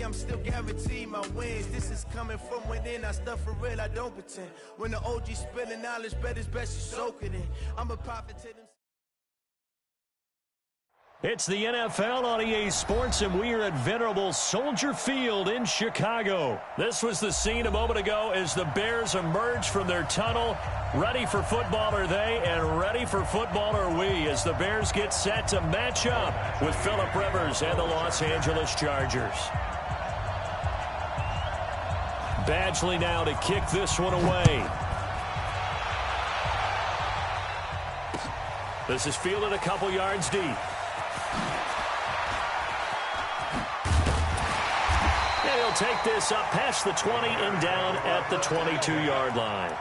see, I'm still guaranteed my wins. This is coming from within. I stuff for real, I don't pretend. When the OG spilling knowledge, bet it's best you soak it in. I'm a prophet to them. It's the NFL on EA Sports, and we are at venerable Soldier Field in Chicago. This was the scene a moment ago as the Bears emerged from their tunnel. Ready for football are they, and ready for football are we, as the Bears get set to match up with Phillip Rivers and the Los Angeles Chargers. Badgley now to kick this one away. This is fielded a couple yards deep. And he'll take this up past the 20 and down at the 22-yard line.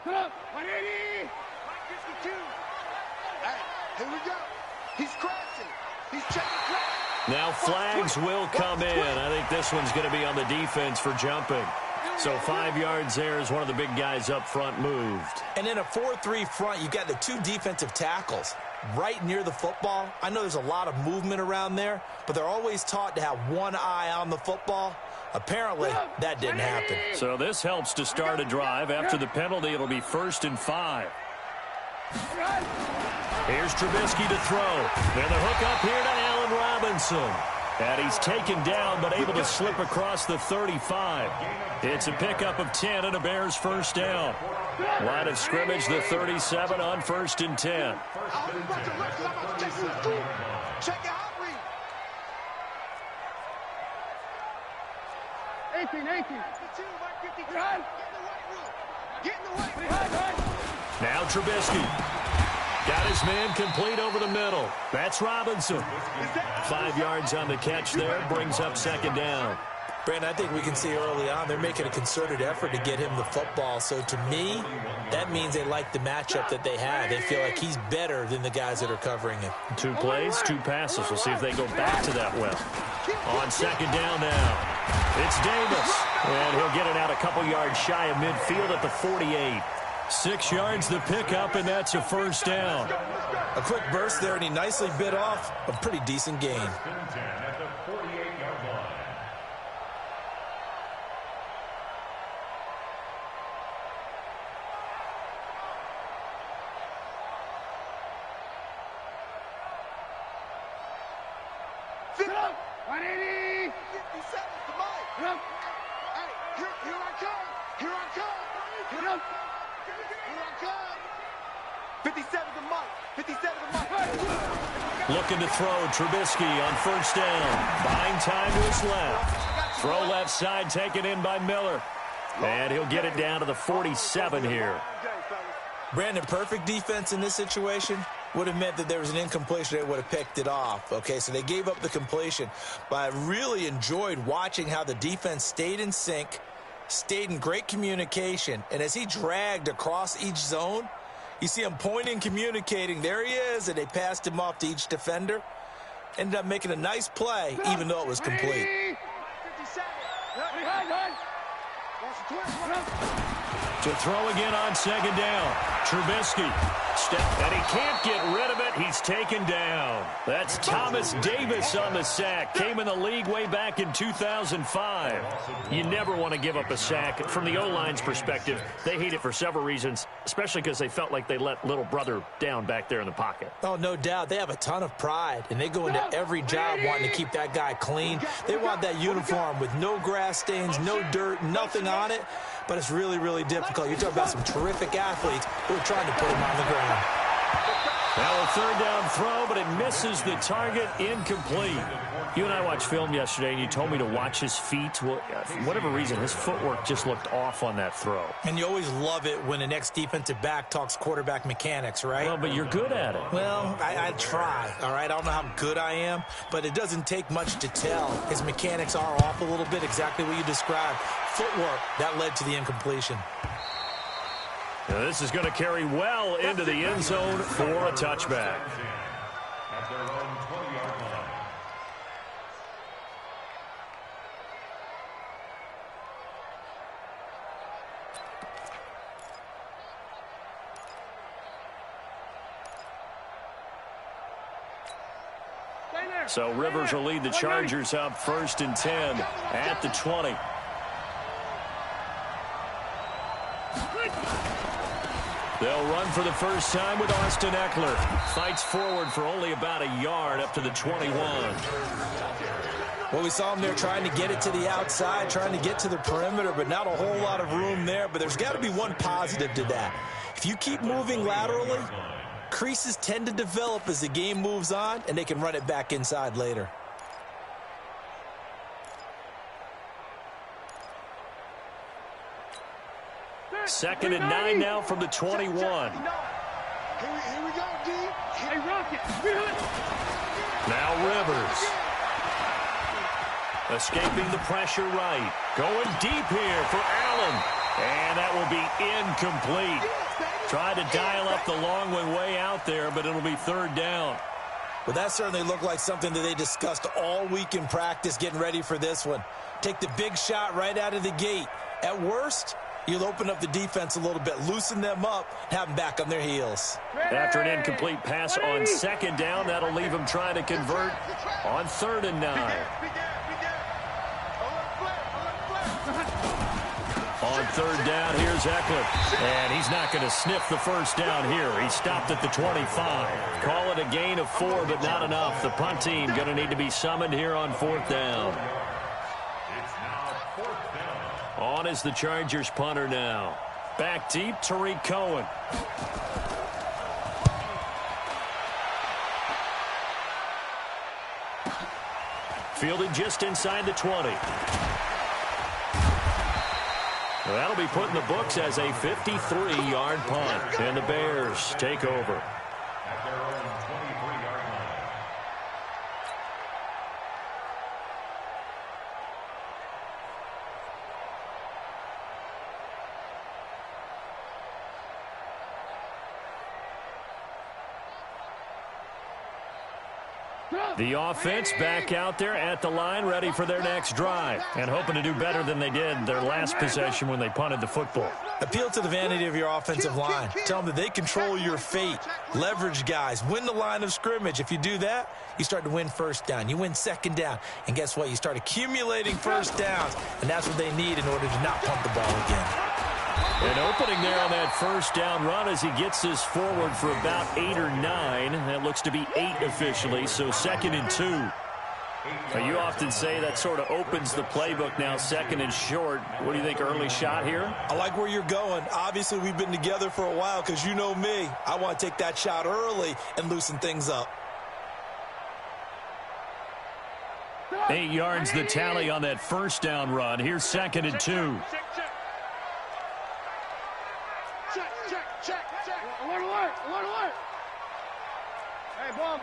Put up, 180, 152. Hey, here we go. He's crashing. He's checking crashing. Now flags will come in. I think this one's going to be on the defense for jumping. So 5 yards there as one of the big guys up front moved. And in a 4-3 front, you've got the two defensive tackles right near the football. I know there's a lot of movement around there, but they're always taught to have one eye on the football. Apparently, that didn't happen. So this helps to start a drive. After the penalty, it'll be 1st and 5. Here's Trubisky to throw. And the hook up here to Allen Robinson. And he's taken down, but able to slip across the 35. It's a pickup of 10 and a Bears first down. Line of scrimmage, the 37 on 1st and 10. Check it out, read. 18. Get in the right room. Now Trubisky. Got his man complete over the middle. That's Robinson. 5 yards on the catch there. Brings up 2nd down. Brandon, I think we can see early on they're making a concerted effort to get him the football. So to me, that means they like the matchup that they have. They feel like he's better than the guys that are covering him. 2 plays, 2 passes. We'll see if they go back to that well. On 2nd down now, it's Davis. And he'll get it out a couple yards shy of midfield at the 48. 6 yards the pickup, and that's a 1st down. A quick burst there, and he nicely bit off a pretty decent gain. Looking to throw, Trubisky on 1st down. Buying time to his left. Throw left side taken in by Miller. And he'll get it down to the 47 here. Brandon, perfect defense in this situation would have meant that there was an incompletion. They would have picked it off. Okay, so they gave up the completion. But I really enjoyed watching how the defense stayed in sync, stayed in great communication. And as he dragged across each zone, you see him pointing, communicating. There he is, and they passed him off to each defender. Ended up making a nice play, even though it was complete. To throw again on 2nd down. Trubisky. And he can't get rid of it. He's taken down. That's Thomas Davis on the sack. Came in the league way back in 2005. You never want to give up a sack. From the O-line's perspective, they hate it for several reasons, especially because they felt like they let little brother down back there in the pocket. Oh, no doubt. They have a ton of pride, and they go into every job wanting to keep that guy clean. They want that uniform with no grass stains, no dirt, nothing on it. But it's really, really difficult. You're talking about some terrific athletes who are trying to put him on the ground. Now a 3rd down throw, but it misses the target, incomplete. You and I watched film yesterday, and you told me to watch his feet. Well, for whatever reason, his footwork just looked off on that throw. And you always love it when the next defensive back talks quarterback mechanics, right? Well, but you're good at it. Well, I try, all right? I don't know how good I am, but it doesn't take much to tell. His mechanics are off a little bit, exactly what you described. Footwork, that led to the incompletion. Now this is going to carry well into the end zone for a touchback. At their own 20-yard line. So Rivers will lead the Chargers up 1st and 10 at the 20. They'll run for the first time with Austin Eckler. Fights forward for only about a yard up to the 21. Well, we saw him there trying to get it to the outside, trying to get to the perimeter, but not a whole lot of room there. But there's got to be one positive to that. If you keep moving laterally, creases tend to develop as the game moves on, and they can run it back inside later. Second and 9 now from the 21. Here we go, D. Hey, Rocket. Now Rivers. Escaping the pressure right. Going deep here for Allen. And that will be incomplete. Tried to dial up the long one way out there, but it'll be 3rd down. Well, that certainly looked like something that they discussed all week in practice getting ready for this one. Take the big shot right out of the gate. At worst, you'll open up the defense a little bit, loosen them up, and have them back on their heels. After an incomplete pass on 2nd down, that'll leave them trying to convert on 3rd and 9. On 3rd down, here's Eckler. And he's not going to sniff the first down here. He stopped at the 25. Call it a gain of 4, but not enough. The punt team going to need to be summoned here on 4th down. On is the Chargers punter now. Back deep, Tariq Cohen. Fielded just inside the 20. Well, that'll be put in the books as a 53-yard punt. And the Bears take over. At their own 23-yard line. The offense back out there at the line, ready for their next drive, and hoping to do better than they did their last possession when they punted the football. Appeal to the vanity of your offensive line. Tell them that they control your fate. Leverage guys. Win the line of scrimmage. If you do that, you start to win 1st down. You win 2nd down. And guess what? You start accumulating 1st downs, and that's what they need in order to not pump the ball again. An opening there on that 1st down run as he gets this forward for about 8 or 9. That looks to be 8 officially, so 2nd and 2. Now, you often say that sort of opens the playbook now, 2nd and short. What do you think, early shot here? I like where you're going. Obviously, we've been together for a while because you know me. I want to take that shot early and loosen things up. 8 yards the tally on that 1st down run. Here's 2nd and 2. Alert. Hey, ball.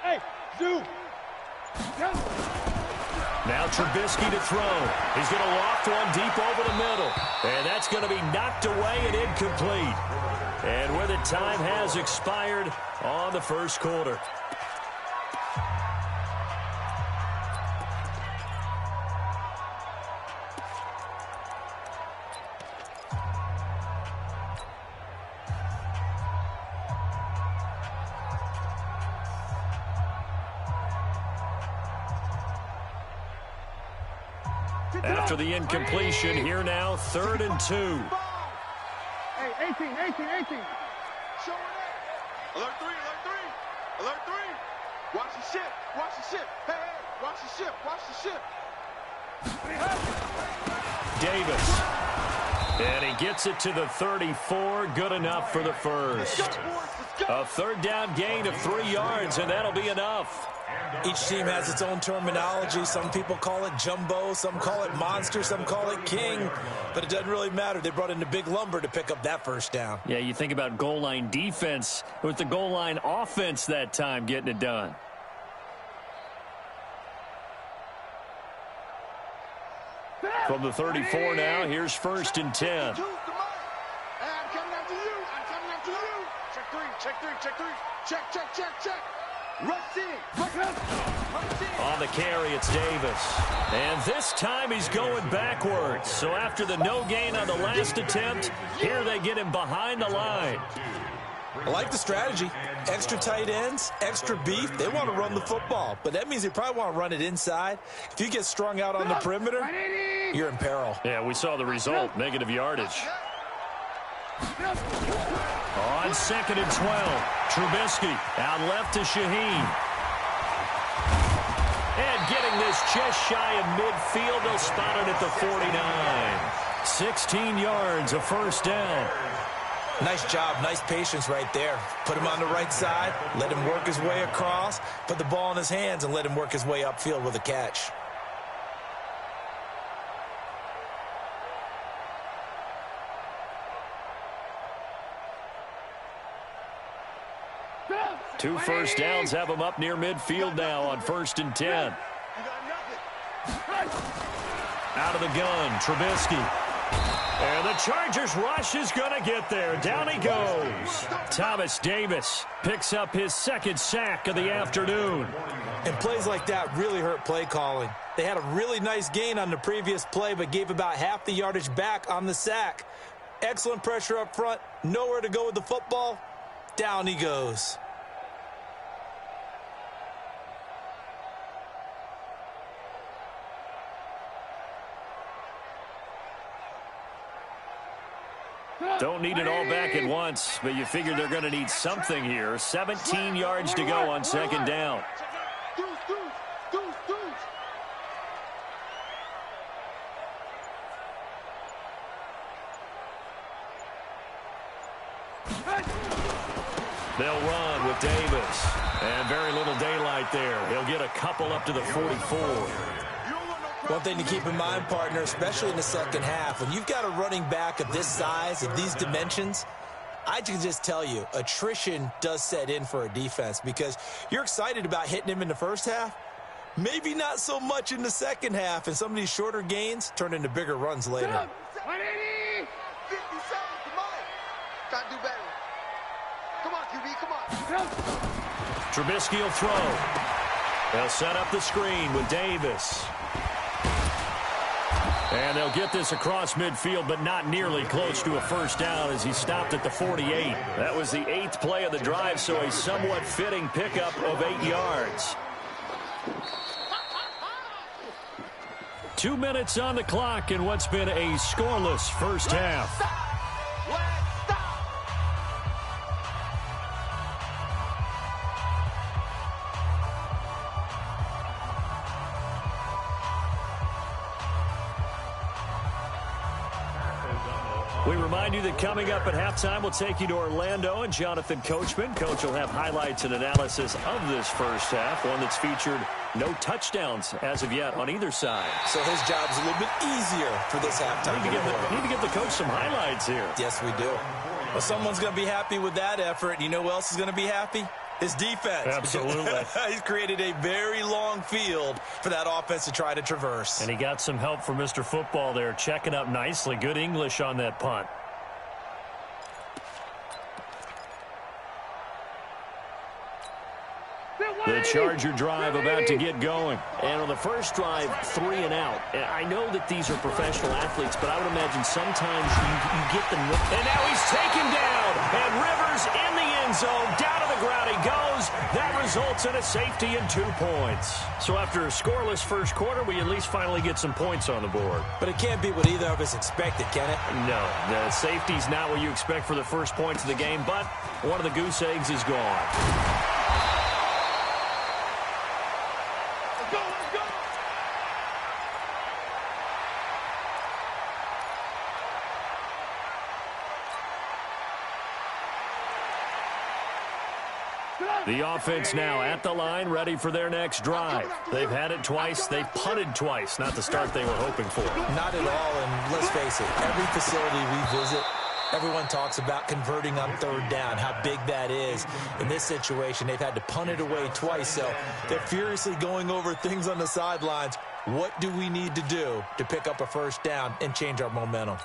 Hey, Zoo. Now Trubisky to throw. He's going to loft one deep over the middle. And that's going to be knocked away and incomplete. And with it, time has expired on the 1st quarter. After the incompletion, here now, 3rd and 2. Hey, 18. Show it up. Alert 3. Watch the ship. Hey, watch the ship. Davis. And he gets it to the 34. Good enough for the first. A 3rd down gain of 3 yards, and that'll be enough. Each team has its own terminology. Some people call it jumbo, some call it monster, some call it king. But it doesn't really matter. They brought in the big lumber to pick up that 1st down. Yeah, you think about goal line defense. It was the goal line offense that time getting it done. From the 34 now, here's 1st and 10. Check. Rush in. On the carry, it's Davis. And this time he's going backwards. So after the no gain on the last attempt, here they get him behind the line. I like the strategy. Extra tight ends, extra beef. They want to run the football, but that means they probably want to run it inside. If you get strung out on the perimeter, you're in peril. Yeah, we saw the result, negative yardage. On 2nd and 12, Trubisky out left to Shaheen. And getting this just shy of midfield, they'll spot it at the 49. 16 yards, a first down. Nice job, nice patience right there. Put him on the right side, let him work his way across, put the ball in his hands, and let him work his way upfield with a catch. Two first downs have him up near midfield now on 1st and 10. Out of the gun, Trubisky. And the Chargers rush is going to get there. Down he goes. Thomas Davis picks up his 2nd sack of the afternoon. And plays like that really hurt play calling. They had a really nice gain on the previous play, but gave about half the yardage back on the sack. Excellent pressure up front. Nowhere to go with the football. Down he goes. Don't need it all back at once, but you figure they're going to need something here. 17 yards to go on 2nd down. They'll run with Davis. And very little daylight there. He'll get a couple up to the 44. One thing to keep in mind, partner, especially in the second half, when you've got a running back of this size, of these dimensions, I can just tell you, attrition does set in for a defense because you're excited about hitting him in the first half, maybe not so much in the second half, and some of these shorter gains turn into bigger runs later. 180! 57, come on. Try to do better. Come on, QB, come on. Trubisky will throw. They'll set up the screen with Davis. And they'll get this across midfield, but not nearly close to a first down as he stopped at the 48. That was the 8th play of the drive, so a somewhat fitting pickup of 8 yards. 2 minutes on the clock in what's been a scoreless first half. We remind you that coming up at halftime, we'll take you to Orlando and Jonathan Coachman. Coach will have highlights and analysis of this first half, one that's featured no touchdowns as of yet on either side. So his job's a little bit easier for this halftime. Need to give the coach some highlights here. Yes, we do. Well, someone's going to be happy with that effort. You know who else is going to be happy? His defense. Absolutely. He's created a very long field for that offense to try to traverse. And he got some help from Mr. Football there, checking up nicely. Good English on that punt. The Charger drive about to get going. And on the first drive, 3 and out. And I know that these are professional athletes, but I would imagine sometimes you get them. And now he's taken down. And Rivers in the end zone. Down to the ground he goes. That results in a safety and 2 points. So after a scoreless first quarter, we at least finally get some points on the board. But it can't be what either of us expected, can it? No, the safety's not what you expect for the first points of the game, but one of the goose eggs is gone. The offense now at the line, ready for their next drive. They've had it twice. They've punted twice. Not the start they were hoping for. Not at all, and let's face it, every facility we visit, everyone talks about converting on 3rd down, how big that is. In this situation, they've had to punt it away twice, so they're furiously going over things on the sidelines. What do we need to do to pick up a first down and change our momentum?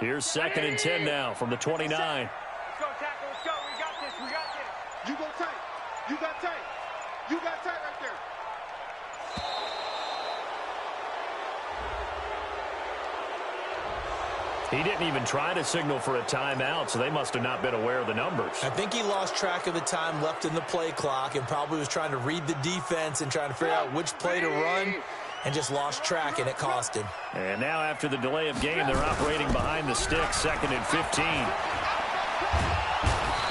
Here's 2nd and 10 now from the 29. Let's go, tackle. Let's go. We got this. We got this. You go tight. You got tight. You got tight right there. He didn't even try to signal for a timeout, so they must have not been aware of the numbers. I think he lost track of the time left in the play clock and probably was trying to read the defense and trying to figure out which play to run and just lost track, and it cost him. And now after the delay of game, they're operating behind the sticks, 2nd and 15.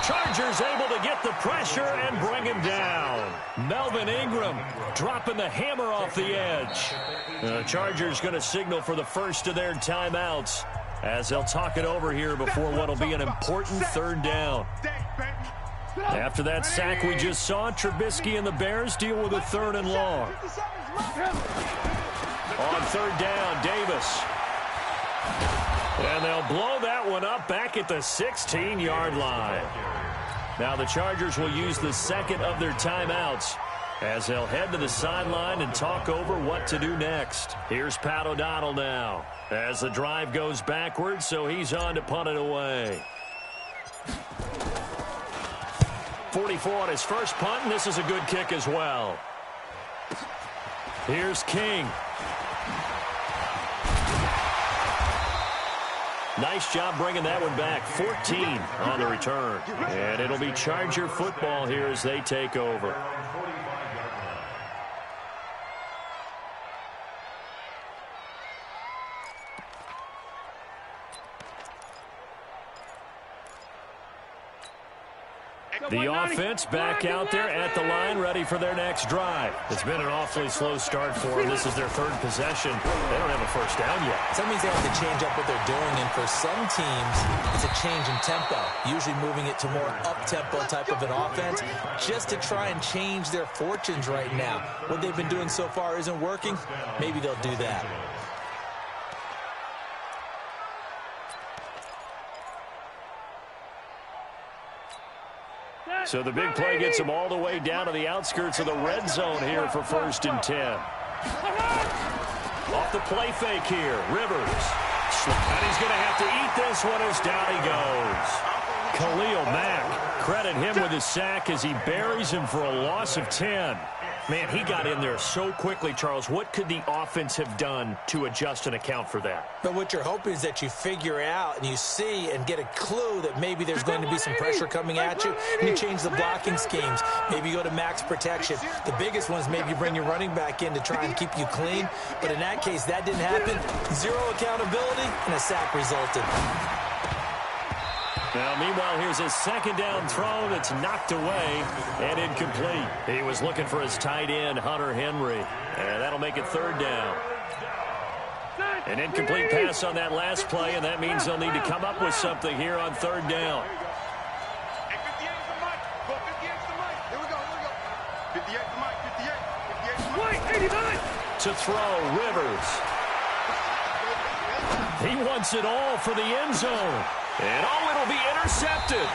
Chargers able to get the pressure and bring him down. Melvin Ingram dropping the hammer off the edge. The Chargers going to signal for the first of their timeouts as they'll talk it over here before what will be an important 3rd down. After that sack we just saw, Trubisky and the Bears deal with a 3rd and long. On 3rd down, Davis. And they'll blow that one up back at the 16-yard line. Now the Chargers will use the 2nd of their timeouts as they'll head to the sideline and talk over what to do next. Here's Pat O'Donnell now as the drive goes backwards, so he's on to punt it away. 44 on his first punt, and this is a good kick as well. Here's King. Nice job bringing that one back. 14 on the return. And it'll be Charger football here as they take over. The offense back out there at the line, ready for their next drive. It's been an awfully slow start for them. This is their 3rd possession. They don't have a first down yet. That means they have to change up what they're doing, and for some teams, it's a change in tempo, usually moving it to more up-tempo type of an offense, just to try and change their fortunes right now. What they've been doing so far isn't working. Maybe they'll do that. So the big play gets them all the way down to the outskirts of the red zone here for 1st and 10. Off the play fake here, Rivers. And he's going to have to eat this one as down he goes. Khalil Mack, credit him with his sack as he buries him for a loss of 10. Man, he got in there so quickly, Charles. What could the offense have done to adjust and account for that? But what you're hoping is that you figure out and you see and get a clue that maybe there's going to be some pressure coming at you, and you change the blocking schemes. Maybe you go to max protection. The biggest one is maybe you bring your running back in to try and keep you clean. But in that case, that didn't happen. 0 accountability, and a sack resulted. Now, meanwhile, here's a 2nd down throw that's knocked away and incomplete. He was looking for his tight end, Hunter Henry, and that'll make it 3rd down. An incomplete pass on that last play, and that means they'll need to come up with something here on 3rd down. Hey, 58 is the mic. Go 58 is the mic. Here we go. 58 is the mic. 58 is the mic. 89. To throw, Rivers. He wants it all for the end zone. And it'll be intercepted.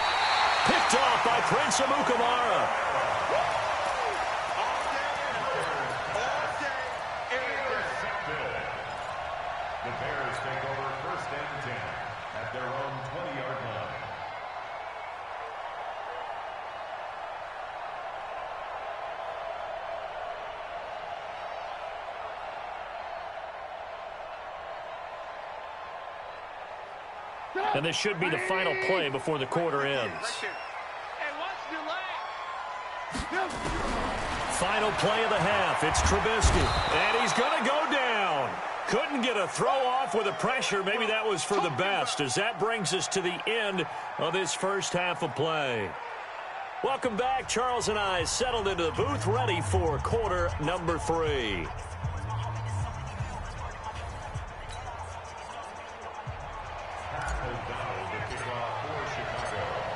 Picked off by Prince Amukamara. The Bears take over 1st and 10 at their own 20-yard line. And this should be the final play before the quarter ends. Final play of the half. It's Trubisky. And he's going to go down. Couldn't get a throw off with the pressure. Maybe that was for the best, as that brings us to the end of this first half of play. Welcome back. Charles and I settled into the booth, ready for quarter number 3.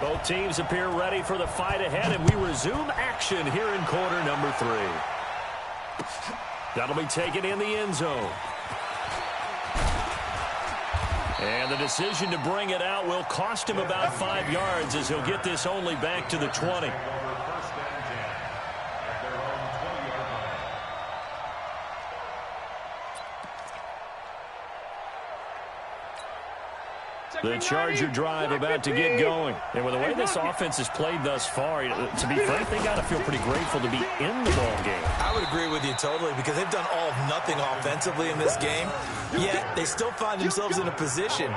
Both teams appear ready for the fight ahead, and we resume action here in quarter number 3. That'll be taken in the end zone. And the decision to bring it out will cost him about 5 yards, as he'll get this only back to the 20. The Charger drive about to get going. And with the way this offense has played thus far, to be frank, they got to feel pretty grateful to be in the ball game. I would agree with you totally because they've done all of nothing offensively in this game, yet they still find themselves in a position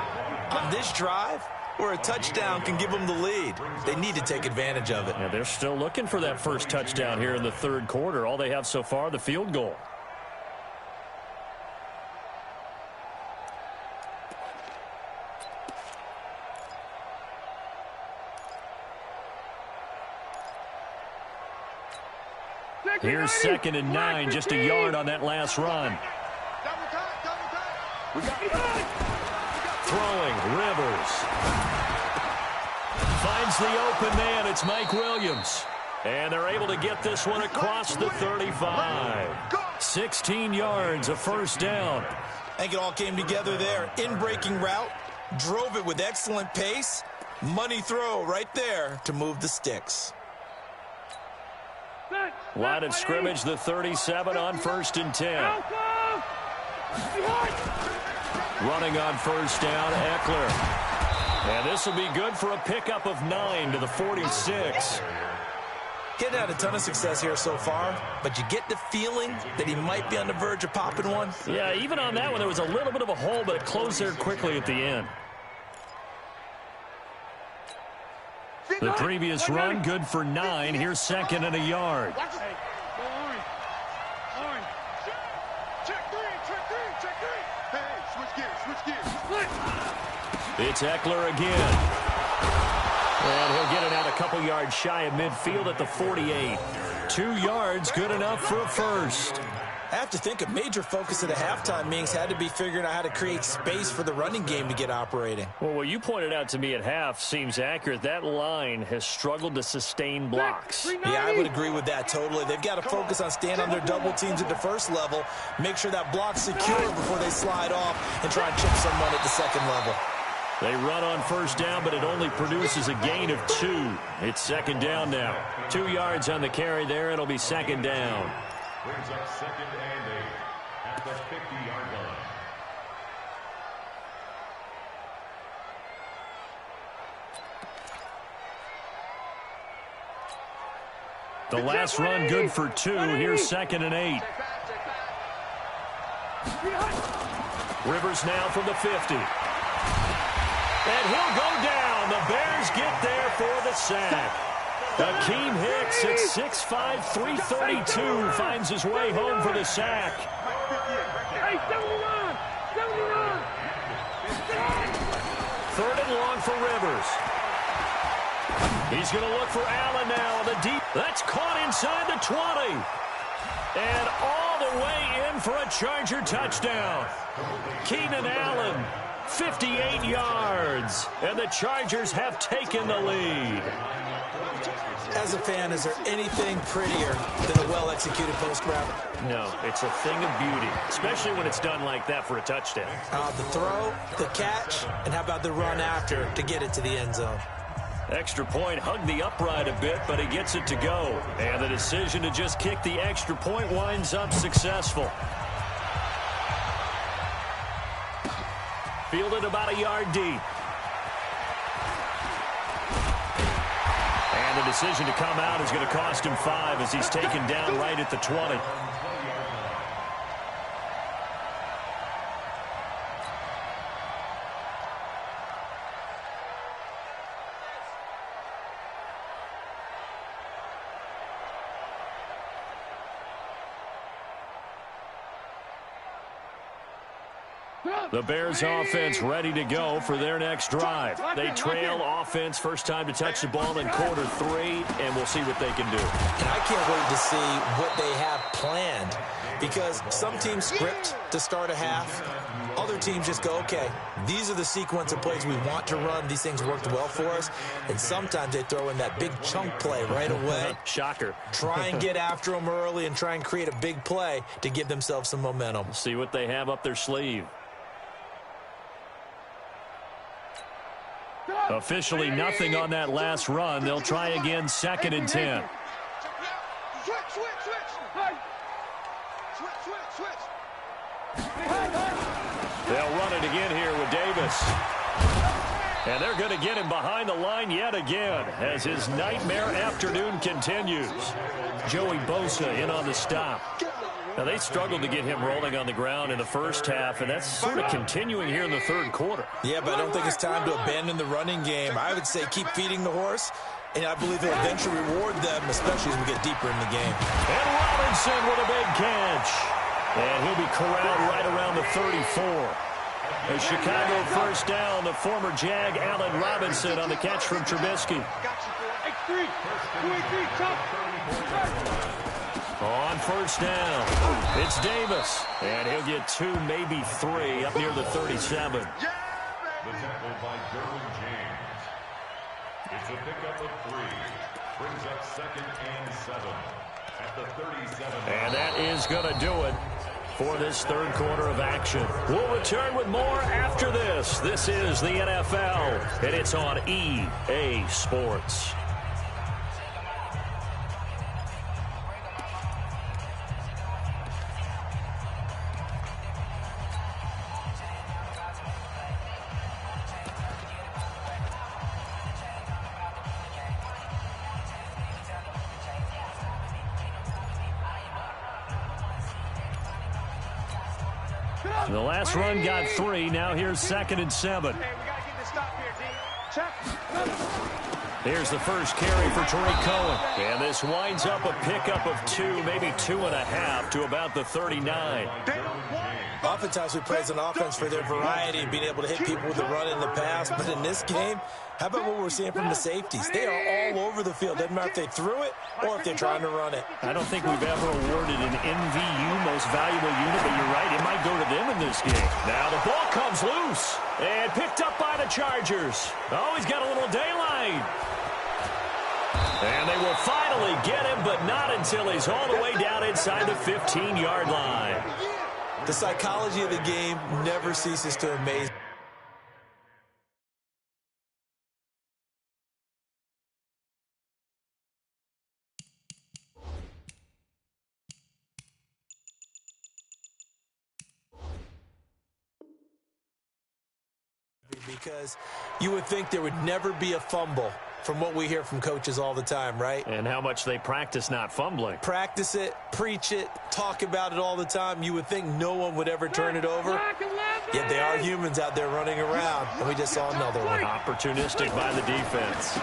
on this drive where a touchdown can give them the lead. They need to take advantage of it. Yeah, they're still looking for that first touchdown here in the third quarter. All they have so far, the field goal. Here's 2nd and 9, just a yard on that last run. Throwing, Rivers. Finds the open man, it's Mike Williams. And they're able to get this one across the 35. 16 yards, a first down. I think it all came together there. In-breaking route, drove it with excellent pace. Money throw right there to move the sticks. Line of scrimmage, the 37 on 1st and 10. Running on first down, Eckler. And this will be good for a pickup of 9 to the 46. Getting had a ton of success here so far, but you get the feeling that he might be on the verge of popping one. Yeah, even on that one, there was a little bit of a hole, but it closed there quickly at the end. The previous run, good for 9. Here's 2nd and a yard. It's Eckler again. And he'll get it out a couple yards shy of midfield at the 48. 2 yards, good enough for a first. I have to think a major focus of the halftime meetings had to be figuring out how to create space for the running game to get operating. Well, what you pointed out to me at half seems accurate. That line has struggled to sustain blocks. Yeah, I would agree with that totally. They've got to focus on staying on their double teams at the first level, make sure that block's secure before they slide off and try and chip someone at the second level. They run on first down, but it only produces a gain of 2. It's 2nd down now. 2 yards on the carry there. It'll be 2nd down. Brings up 2nd and 8 at the 50-yard line. The last run good for 2. Here's 2nd and 8. Rivers now from the 50. And he'll go down. The Bears get there for the sack. Akeem Hicks at 6'5", 332 finds his way home for the sack. Hey, 71! 71! 3rd and long for Rivers. He's going to look for Allen now. The deep. That's caught inside the 20. And all the way in for a Charger touchdown. Keenan Allen, 58 yards. And the Chargers have taken the lead. As a fan, is there anything prettier than a well-executed post route? No, it's a thing of beauty, especially when it's done like that for a touchdown. The throw, the catch, and how about the run after to get it to the end zone? Extra point, hugged the upright a bit, but he gets it to go. And the decision to just kick the extra point winds up successful. Fielded about a yard deep. And the decision to come out is going to cost him 5 as he's taken down right at the 20. The Bears offense ready to go for their next drive. They trail offense first time to touch the ball in quarter 3, and we'll see what they can do. And I can't wait to see what they have planned because some teams script to start a half. Other teams just go, okay, these are the sequence of plays we want to run. These things worked well for us. And sometimes they throw in that big chunk play right away. Shocker. Try and get after them early and try and create a big play to give themselves some momentum. See what they have up their sleeve. Officially nothing on that last run. They'll try again, 2nd and 10. They'll run it again here with Davis. And they're going to get him behind the line yet again as his nightmare afternoon continues. Joey Bosa in on the stop. Now, they struggled to get him rolling on the ground in the first half, and that's sort of continuing here in the third quarter. Yeah, but I don't think it's time to abandon the running game. I would say keep feeding the horse, and I believe he'll eventually reward them, especially as we get deeper in the game. And Robinson with a big catch. And he'll be corralled right around the 34. A Chicago first down, the former Jag Allen Robinson on the catch from Trubisky. On first down, it's Davis. And he'll get 2, maybe 3 up near the 37. The tackle by Derwin James. It's a pickup of 3. Brings up 2nd and 7 at the 37. And that is going to do it for this third quarter of action. We'll return with more after this. This is the NFL, and it's on EA Sports. The last run got 3. Now here's 2nd and 7. Here's the first carry for Tariq Cohen. And this winds up a pickup of 2, maybe 2.5 to about the 39. Oftentimes we praise an offense for their variety and being able to hit people with the run in the pass. But in this game, how about what we're seeing from the safeties? They are all over the field. Doesn't matter if they threw it or if they're trying to run it. I don't think we've ever awarded an MVU, most valuable unit, but you're right, it might go to them in this game. Now the ball comes loose and picked up by the Chargers. Oh, he's got a little daylight. And they will finally get him, but not until he's all the way down inside the 15-yard line. The psychology of the game never ceases to amaze. Because you would think there would never be a fumble from what we hear from coaches all the time, right? And how much they practice not fumbling. Practice it, preach it, talk about it all the time. You would think no one would ever turn it over. Yet they are humans out there running around, and we just saw another one. Opportunistic by the defense.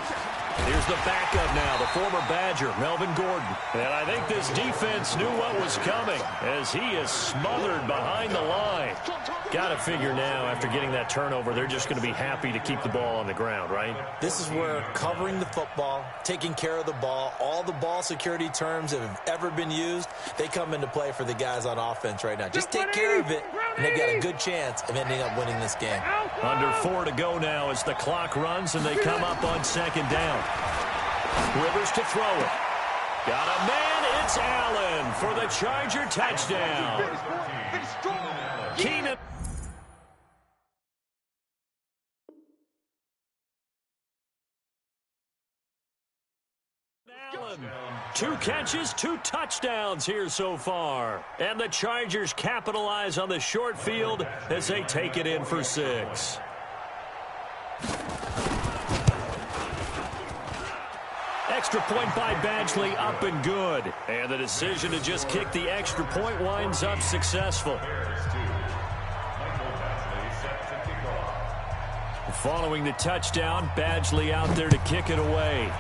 Here's the backup now, the former Badger, Melvin Gordon. And I think this defense knew what was coming as he is smothered behind the line. Got to figure now, after getting that turnover, they're just going to be happy to keep the ball on the ground, right? This is where covering the football, taking care of the ball, all the ball security terms that have ever been used, they come into play for the guys on offense right now. Just take care of it, and they've got a good chance of ending up winning this game. Under 4 to go now as the clock runs, and they come up on 2nd down. Rivers to throw it. Got a man, it's Allen for the Charger touchdown. Keenan. Allen, 2 catches, 2 touchdowns here so far. And the Chargers capitalize on the short field as they take it in for 6. Extra point by Badgley, up and good. And the decision to just kick the extra point winds up successful. Following the touchdown, Badgley out there to kick it away.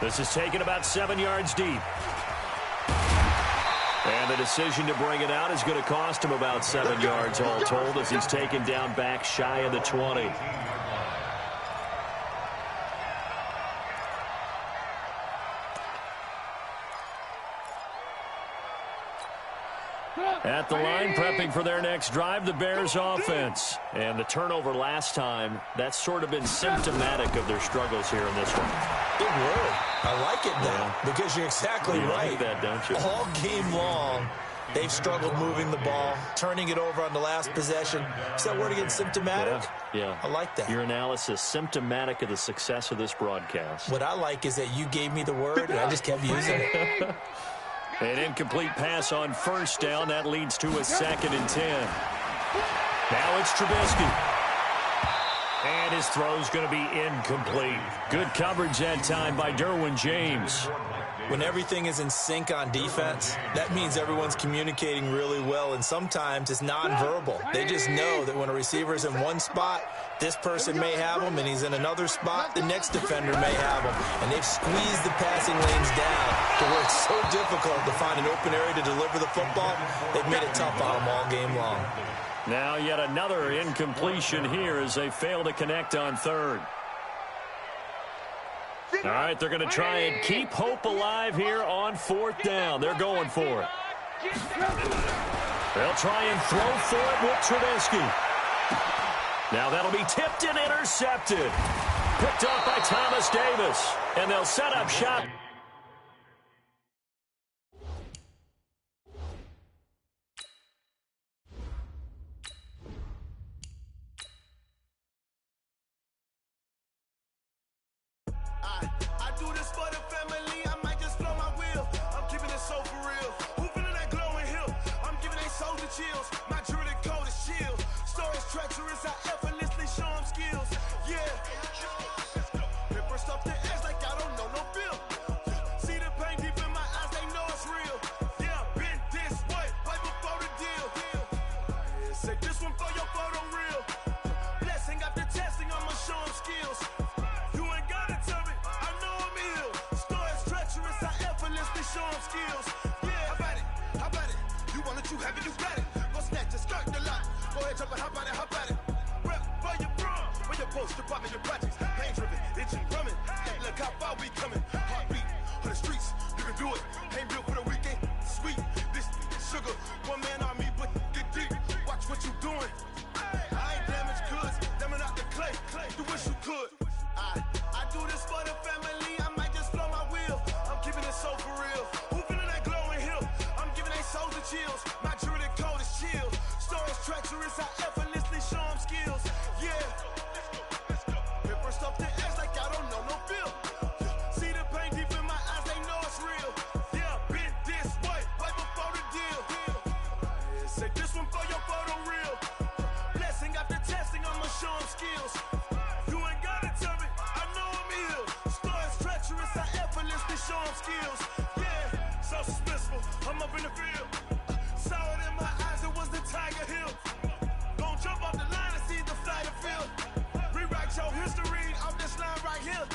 This is taken about 7 yards deep. And the decision to bring it out is going to cost him about 7 yards all told as he's taken down back shy of the 20. At the line, prepping for their next drive, the Bears offense. And the turnover last time, that's sort of been symptomatic of their struggles here in this one. Big word. I like it now because you're exactly right. Like that, don't you? All game long, they've struggled moving the ball, turning it over on the last possession. Is that word again, symptomatic? Yeah. I like that. Your analysis, symptomatic of the success of this broadcast. What I like is that you gave me the word, and I just kept using it. An incomplete pass on first down. That leads to a 2nd and 10. Now Now it's Trubisky. And his throw's going to be incomplete. Good coverage that time by Derwin James. When everything is in sync on defense, that means everyone's communicating really well, and sometimes it's nonverbal. They just know that when a receiver is in one spot, this person may have him, and he's in another spot, the next defender may have him. And they've squeezed the passing lanes down to where it's so difficult to find an open area to deliver the football. They've made it tough on them all game long. Now yet another incompletion here as they fail to connect on third. All right, they're going to try and keep hope alive here on fourth down. They're going for it. They'll try and throw for it with Trubisky. Now that'll be tipped and intercepted. Picked off by Thomas Davis. And they'll set up shop. I do this for the family, I might just blow my wheel. I'm keeping it so for real. Who feeling that glowing hill? I'm giving they soldier chills. My jewelry code is chill. Stories treacherous, I effortlessly show them skills. Yeah. Paper stuff the edge like I don't know no feel. See the pain deep in my eyes, they know it's real. Yeah, been this way, right before the deal. Say this one for your photo real. Blessing after testing, I'ma show them skills. You ain't gotta tell me, I know I'm ill. Stories treacherous, I effortlessly show them skills. Yeah, how about it? How about it? You want it, you have it, you got it. Go snatch it, skirt the lot. Go ahead, jump it, how about it? How about it? Rep for your bro, for your post, your pop, and your projects. Pain driven, itching, drumming. Look how far we coming. Heartbeat on the streets, you can do it. Ain't built for the weekend, sweet. This sugar, one man army, but get deep. Watch what you doing. I ain't damaged goods, damn out the clay. You wish you could. I do this for the family, I might just blow my wheel. I'm keeping it so for real. Who feeling that glowing hill? I'm giving they soldier chills. My jewelry code is chill. Stories treacherous, I effortlessly show them skills. Yeah. Paper stuff the edge like I don't know no feel. See the pain deep in my eyes, they know it's real. Yeah, been this way, right before the deal. Say this one for your photo real. Blessing after testing, I'ma show them skills. You ain't gotta tell me, I know I'm ill. Stories treacherous, I effortlessly show them skills. Yeah, so suspenseful, I'm up in the field. Saw it in my eyes, it was the Tiger Hill. Gon' jump off the line and see the flight of field. Rewrite your history off this line right here.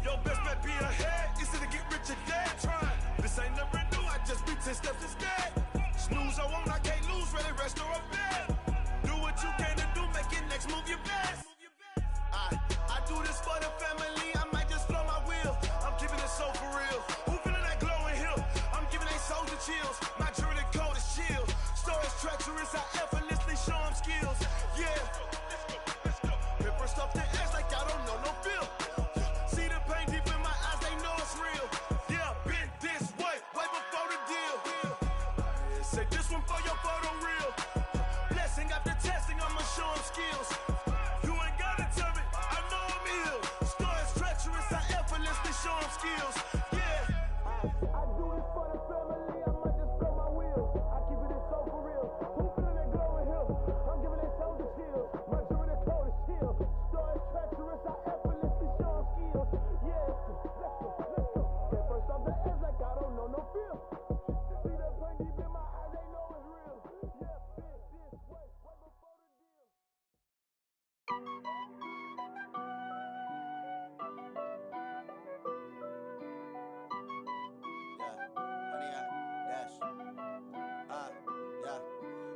Your best bet be ahead, easy to get rich or dead trying. This ain't never new, I just be 10 steps instead. Snooze I won't, I can't lose, ready, rest or up bed. Do what you can to do, make it next move your best. I do this for the family, I might just blow my wheel. I'm keeping it so for real. Who feeling that glowing hill? I'm giving they soldier chills. My jewelry code is chill. Stories treacherous, I effortlessly show them skills. Yeah. Paper stuff the edge like I don't know no feel. See the pain deep in my eyes, they know it's real. Yeah, been this way, right before the deal. Say this one for your photo real. Blessing after testing, I'ma show them skills. You ain't gotta tell me, I know I'm ill. Stories treacherous, I effortlessly show them skills. Yeah. I do this for the family, I might just blow my wheel. I keep it so for real. Who feeling that glowing hill? I'm giving they soldier chills. My jewelry code is chill. Stories treacherous, I effortlessly show them skills. Yeah, let's go. Get first off the edge like I don't know no feel. See that pain deep in my eyes, they know it's real. Yeah, been this way, right before the deal.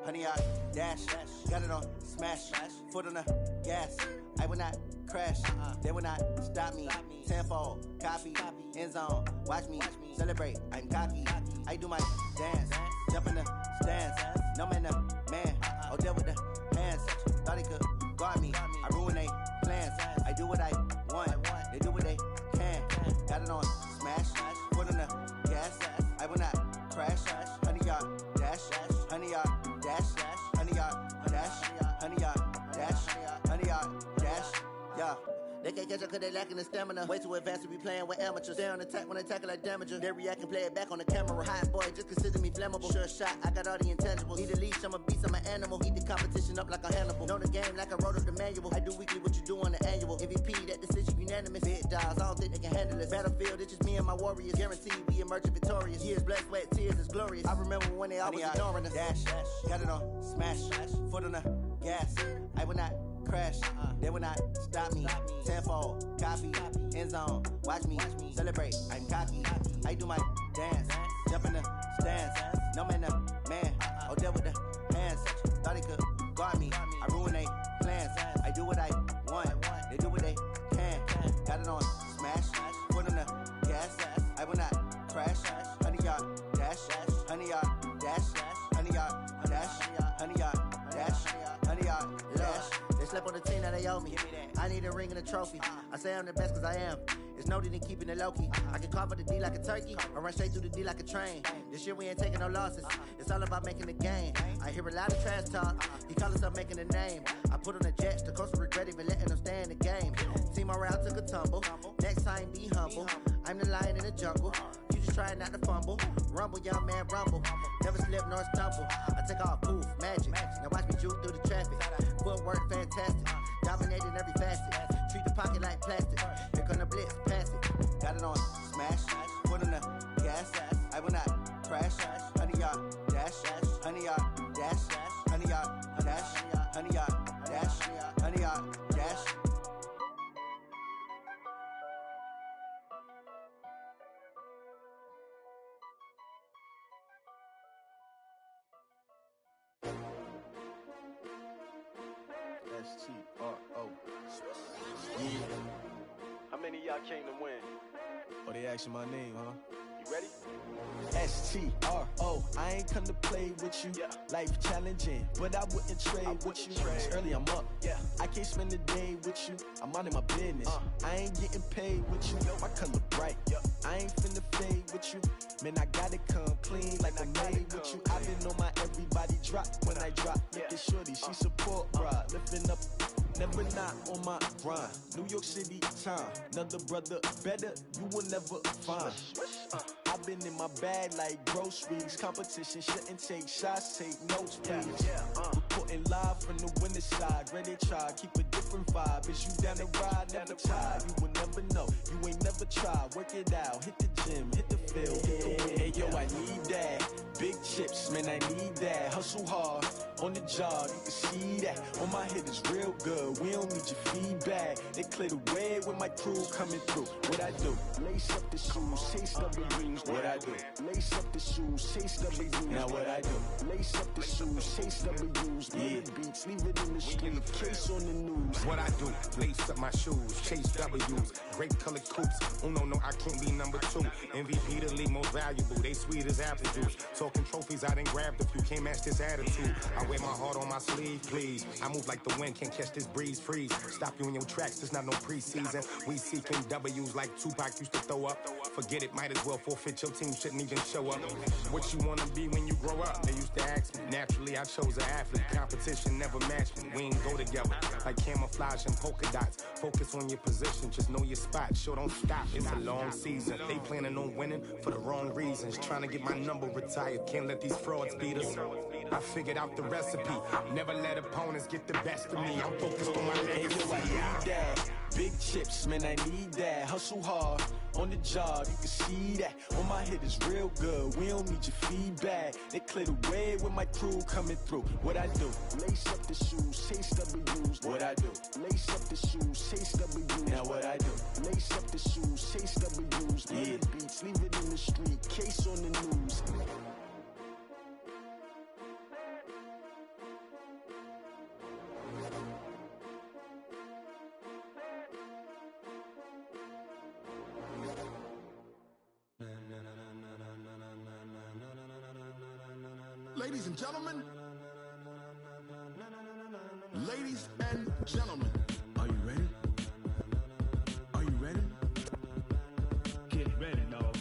Honey, I dash, got it on smash, foot on the gas. I will not crash, they will not stop me. Tenfold, copy, end zone, watch me celebrate. I'm cocky, I do my dance, jump in the stands. No man, man, oh deal with the hands. Thought he could guard me, I ruin they plans. I do what I want, they do what they can. Got it on smash, foot on the gas. I will not crash, honey, y'all dash, honey, y'all dash, honey, y'all dash, honey, y'all dash, honey, y'all dash, yeah. They can't catch up cause they lacking the stamina. Way too advanced to be playing with amateurs. Stay on attack when attacking like damager. They react and play it back on the camera. Hot boy, just consider me flammable. Sure shot, I got all the intangibles. Need a leash, I'm a beast, I'm an animal. Eat the competition up like a Hannibal. Know the game like I wrote up the manual. I do weekly what you do on the annual. MVP, that decision unanimous. Big dogs, I don't think they can handle this. Battlefield, it's just me and my warriors. Guaranteed we emerge victorious. Years, blood, sweat, tears, is glorious. I remember when they always ignoring us. Dash, got it on, smash, foot on the gas. I will not crash, they will not stop me. Tenfold, copy, end zone, watch me celebrate. I'm cocky, I do my dance, jump in the stands. No man, oh, deal with the hands. Thought he could guard me, I ruin they plans. I do what I want, they do what they can. Got it on, smash, foot on the gas. I will not crash, 100-yard dash, 100-yard dash, 100-yard dash, 100-yard dash, 100-yard dash. They slept on the team that they owe me. I need a ring and a trophy. I say I'm the best cause I am. It's noted in keeping it low-key. I can carve up the D like a turkey or run straight through the D like a train. This year we ain't taking no losses. It's all about making the game. I hear a lot of trash talk. He call himself making a name. I put on the Jets. The coach will regret even letting them stay in the game. Team morale took a tumble. Next time be humble. I'm the lion in the jungle. You just try not to fumble. Rumble, young man, rumble. Never slip nor stumble. I take off, poof, magic. Now watch me juke through the traffic. Footwork fantastic. Dominating every facet. Treat the pocket like plastic. Here come the blitz, pass it. Got it on, smash. Foot on the gas. I will not crash. 100-yard dash. 100-yard dash. 100-yard dash. 100-yard dash. 100-yard dash. S-T-R-O. Yeah. How many of y'all came to win? Oh, they asking my name, huh? You ready? S-T-R-O. I ain't come to play with you. Yeah. Life challenging, but I wouldn't trade with you. It's early, I'm up. Yeah. I can't spend the day with you. I'm minding my business. I ain't getting paid with you. My color bright. I ain't finna fade with you. Man, I gotta come clean like I'm made with you. I've been on my everybody drop when I drop. Look at shorty, she support, bruh. Lifting up. Never not on my grind. New York City time. Another brother better, you will never find. I've been in my bag like groceries. Competition shouldn't take shots, take notes, please. Reporting live from the winning side. Ready to try, keep a different vibe. Is you down the ride, never tired. You will never know, you ain't never tried. Work it out, hit the gym, hit the field, hit the wind. Hey yo, I need that. Big chips, man, I need that. Hustle hard, on the job, you can see that. On my head is real good, we don't need your feedback. They clear the way with my crew coming through. What I do? Lace up the shoes, chase W's. What I do? Lace up the shoes, chase W's. Now what I do? Lace up the shoes, chase W's. Yeah. Beats, leave it in the street, case on the news. What I do? Lace up my shoes, chase W's. Great colored coops. Oh no, I can't be number 2. MVP the league most valuable. They sweet as apple juice. Talking trophies, I done grabbed a few. Can't match this attitude. I wear my heart on my sleeve, please. I move like the wind, can't catch this breeze. Freeze. Stop you in your tracks. There's not no preseason. We seeking W's like Tupac used to throw up. Forget it, might as well forfeit. Your team shouldn't even show up. What you wanna be when you grow up? They used to ask me. Naturally, I chose an athlete. Competition never matched me. We ain't go together like camouflage and polka dots. Focus on your position, just know your spot. Sure, don't stop. It's a long season. They planning on winning for the wrong reasons. Trying to get my number retired. Can't let these frauds beat us. I figured out the recipe. Never let opponents get the best of me. I'm focused on my legacy. Big chips, man, I need that. Hustle hard, on the job, you can see that. On my head is real good, we don't need your feedback. They clear the way with my crew coming through. What I do? Lace up the shoes, chase W's. What I do? Lace up the shoes, chase W's. Now what I do? Lace up the shoes, chase W's. Yeah. Beats, leave it in the street, case on the news. Ladies and gentlemen, ladies and gentlemen, are you ready? Are you ready? Get ready, dog.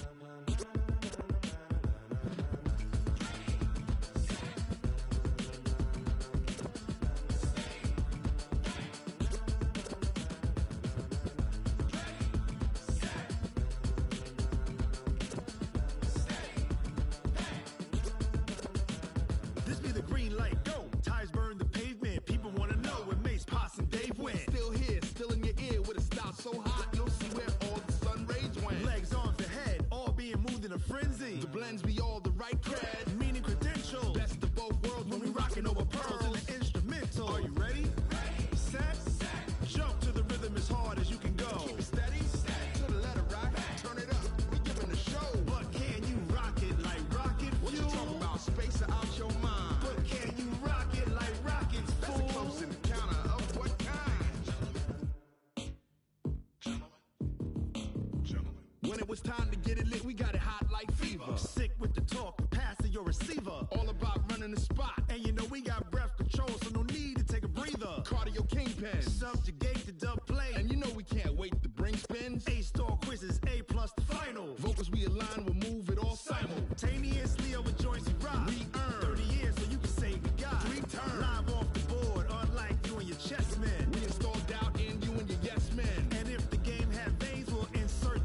When it was time to get it lit, we got it hot like fever. Sick with the talk, pass to your receiver. All about running the spot. And you know we got breath control, so no need to take a breather. Cardio kingpin. Subjugate the dub play. And you know we can't wait to bring spins. A-star quizzes, A+ the final. Vocals we align, we'll move it all Simultaneously over joints and rock. We earn 30 years so you can say we got 3 turns. Live off the board, unlike you and your chess men. We install doubt in you and your yes men. And if the game had veins, we'll insert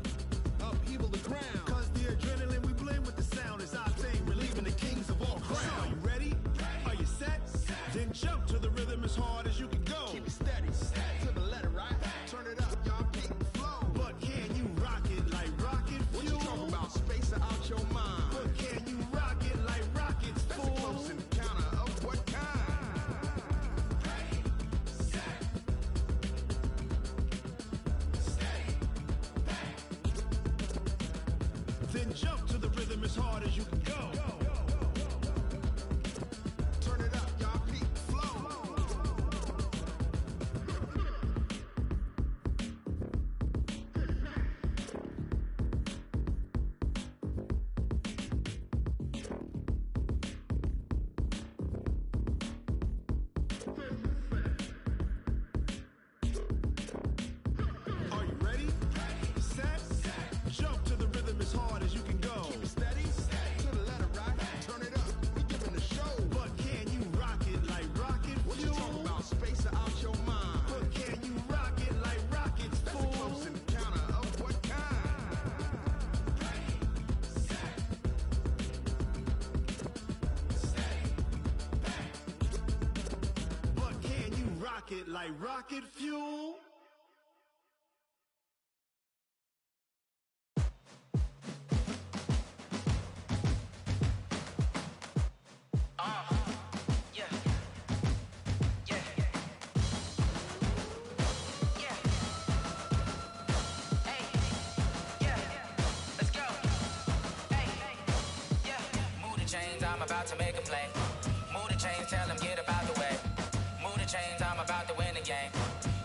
upheaval the ground. Cause the adrenaline we blend with the sound is our thing, relieving the kings of all crowns. So are you ready? Are you set? Then jump to the rhythm as hard as you can go. Keep it steady, to the letter, right? Turn it up, y'all keep the flow. But can you rock it like rocket fuel? What you talking about? Space out your mind. But can you rock it like rockets, That's fool? a close encounter of what kind? Then jump to the rhythm as hard as you can go. Turn it up, y'all keep the flow. Are you ready? Set? Jump to the rhythm as hard as you can go. Keep it steady, to the letter, right? Turn it up, we giving the show. But can you rock it like rocket What you fuel? talking about? Space out your mind. But can you rock it like rockets, That's a fool? close encounter of what kind? But can you rock it like rocket fuel? I'm about to make a play. Move the chains, tell them get about the way. Move the chains, I'm about to win the game.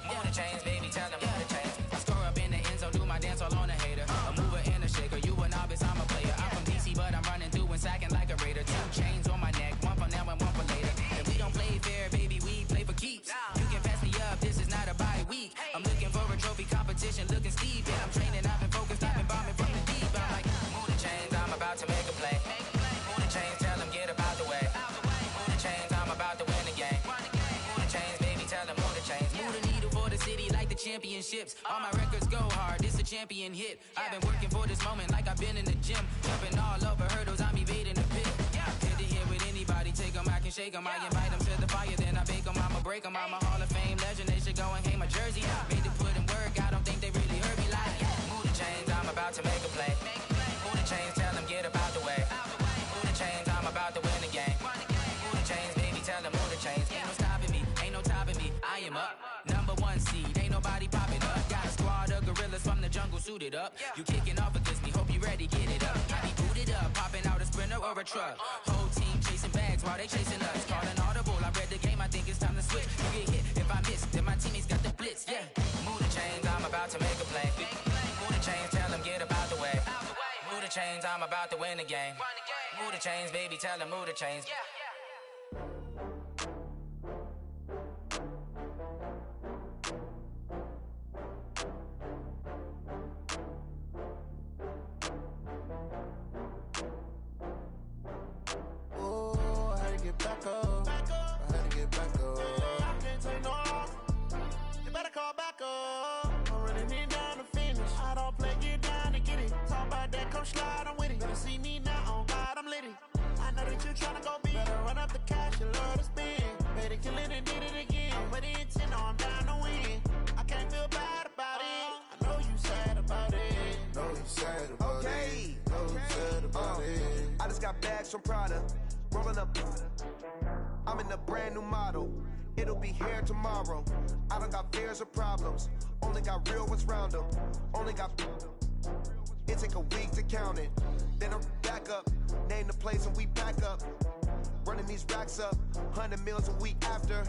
Move the chains, baby, tell them move the chains. I score up in the end zone, do my dance all on a hater. A mover and a shaker, you a novice, I'm a player. I'm from DC, but I'm running through and sacking like a raider. 2 chains on my neck, one for now and one for later. And we don't play fair, baby, we play for keeps. You can pass me up, this is not a bye week. I'm looking for a trophy competition, looking steep. And I'm training, I've been focused, I've been bombing from the deep. I'm like, move the chains, I'm about to make a play. Move the chains, tell them get about the way. Move the chains, I'm about to win the game. Move the chains, baby, tell them move the chains. Move the needle for the city like the championships. All my records go hard, this a champion hit. I've been working for this moment like I've been in the gym. Jumping all over hurdles, I'm evading the pit. Hit to hit with anybody, take them, I can shake them. I invite them to the fire, then I bake them, I'ma break them. I'm a Hall of Fame legend, they should go and hang my jersey. Made to put in work, I don't think they really heard me like. Move the chains, I'm about to make a play. Move the chains, tell them get about the way. Move the chains, I'm about to win the game. Move the chains, baby, tell them move the chains. Ain't no stopping me, ain't no topping me. I am up, #1 seed, ain't nobody popping up. Got a squad of gorillas from the jungle suited up. You kicking off against me, hope you ready, get it up. I be booted up, popping out a Sprinter or a truck. Whole team chasing bags while they chasing us. Calling audible, I read the game, I think it's time to switch. You get hit if I miss, then my teammates got the blitz, yeah. Move the chains, I'm about to make a play. Move the chains, tell them get about the way. Move the chains, I'm about to win the game. Move the chains, baby, tell them move the chains. Oh, I had to get back up. I had to get back up. I can't take no loss. You better call back up. I'm running it down to finish. I don't play, get down to get it. Talk about that, come slide, I'm with it. Better see me now, on God, I'm litty. I know that you tryna go big. Better run up the cash, you love to spend. Better kill it and did it again. I'm with the intent, no, I'm down to win. I can't feel bad about it. I know you sad about it. Know you sad about Okay. it. Know you sad about it. I just got bags from Prada, rolling up. I'm in a brand new model. It'll be here tomorrow. I don't got fears or problems. Only got real ones round them. Only got. It take a week to count it. Then I'm back up. Name the place and we back up. Running these racks up. 100 meals a week after.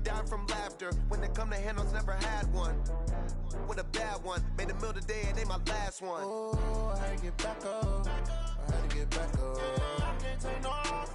Die from laughter. When they come to handles, never had one. With a bad one, made a meal today and they my last one. Oh, I had to get back up. I had to get back up. I can't take no off.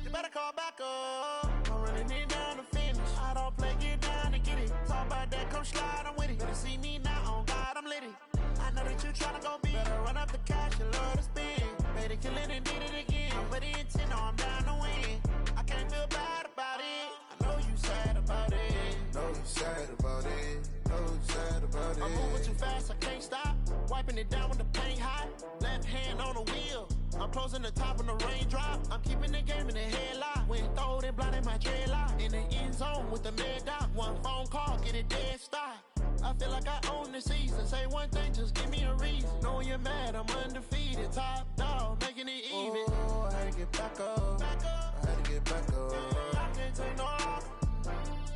You better call back up. I'm running it down to finish. I don't play, get down to get it. Talk about that, come slide, I'm with it. Better see me now, on God, I'm lit it. I know that you tryna go big. Better run up the cash, you love to spend. Made it, kill it, and did it again. With the intent, no, I'm down to win. I can't feel bad about it. I know you sad about it. Know you sad about it. Know you sad about it. I'm moving too fast, I can't stop. Wiping it down when the paint hot. Left hand on the wheel. I'm closing the top when the raindrop. I'm keeping the game in the headlock. When throwed and blinded my dreadlock. In the end zone with the mad dot. One phone call, get it dead stop. I feel like I own the season. Say one thing, just give me a reason. Knowing you're mad, I'm undefeated. Top dog, making it even. Oh, I had to get back up. I had to get back up. I can't take no off.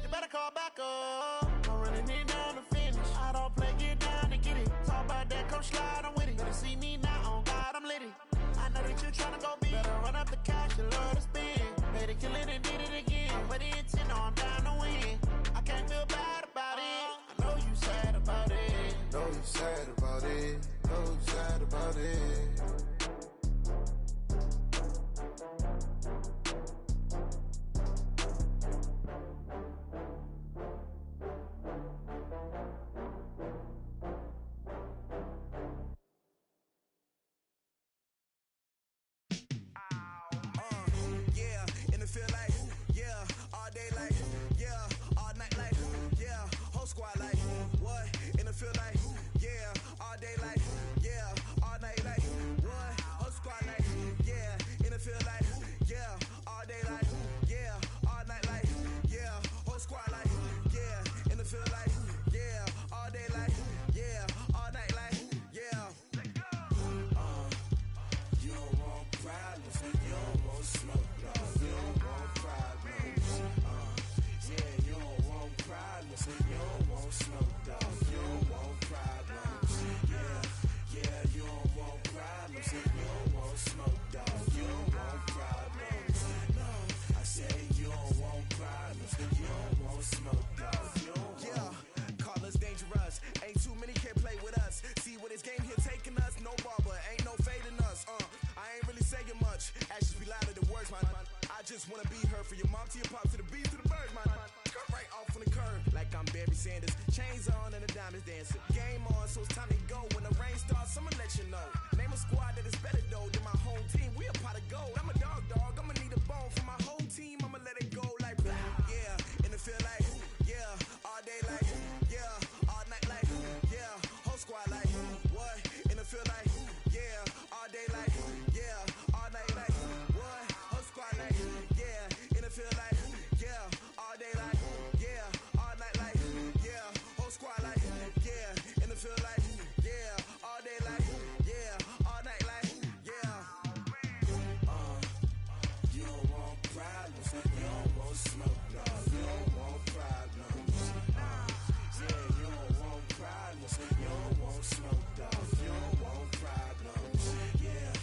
You better call back up. I'm running it down to finish. I don't play, get down to get it. Talk about that, come slide, I'm with it. Better see me now, on God, I'm lit it. I know that you tryna go big. Better run up the cash, you love to spend. Made it, kill it, and did it again. With the intent, no, I'm down to win. I can't feel bad about it. I know you sad about it. Know you sad about it. Know you sad about it. just wanna be her. From your mom to your pop to the beat to the birds, man. Skirt right off on the curb, like I'm Barry Sanders. Chains on and the diamonds dancing. Game on, so it's time to go. When the rain starts, I'ma let you know. Name a squad that is better though than my home team. We a pot of gold. I'm a dog. I'ma need a bone for my whole team. I'ma let it go like blah. Yeah, and it feel like yeah, all day like yeah, all night like yeah, whole squad like what? And it feel like yeah, all day like yeah, all night like what? Whole squad like yeah, and it feel like yeah, all day like yeah, all night like yeah, whole squad like yeah, and it feel like yeah, all day like yeah, all night like yeah. You don't want problems, you don't want smoke, no, you don't want problems. Yeah, you don't want problems, you don't want smoke, dog, you don't want problems. Yeah,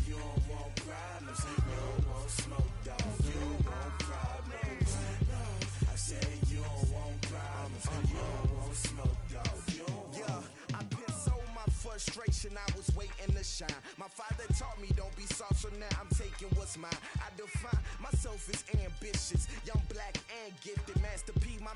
you don't want problems, you don't want smoke, dog, you don't want problems. No, I said you don't want problems, you don't want smoke, dog, you don't want. Yeah, I've been so my frustration, I was waiting to shine. My father taught me don't be soft, so now I'm taking what's mine. I define myself as ambitious, young, black, and gifted. Master P, my